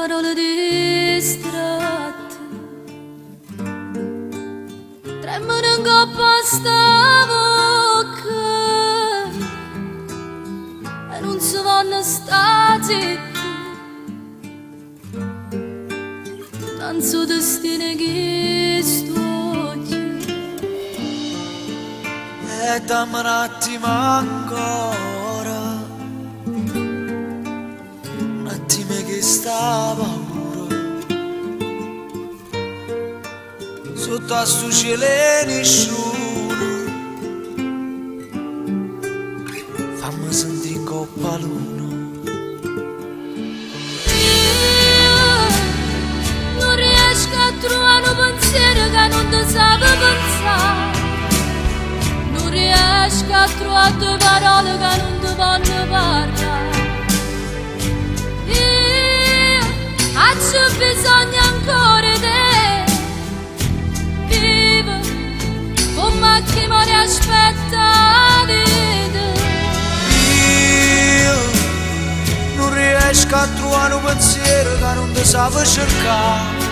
parole distratte tremano in coppa a sta bocca e non si vanno stati tanto destino che stogli e dammi un attimo ancora, un attimo che sta paura sotto a sto cielo nessuno, fammi sentire in coppa l'uno. Non riesco a trovare un pensiero che non ti sape pensare, non riesco a trovare due parole che non ti vanno parlare. Io ho bisogno ancora di te, vivo come chi muore aspetta la vita. Io non riesco a trovare un pensiero che non ti sape cercare,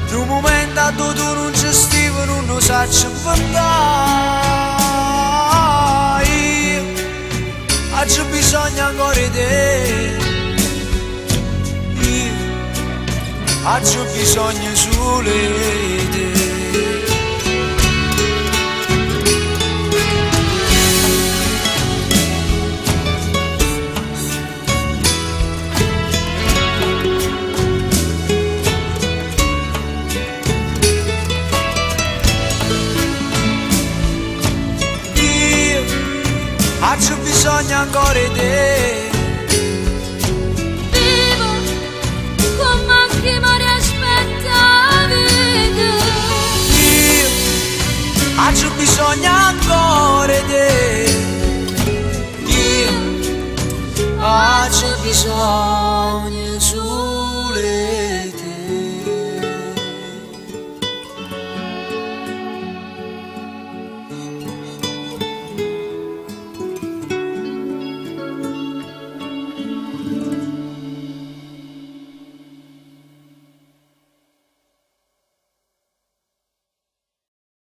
in un momento a dove tu non ci stivi non lo saccio inventare. Io ho bisogno ancora di te, io ho bisogno solo di te. Ho bisogno ancora di te, Vivo come chi muore aspetta la vita. io ho bisogno ancora di te, io ho bisogno solo di te.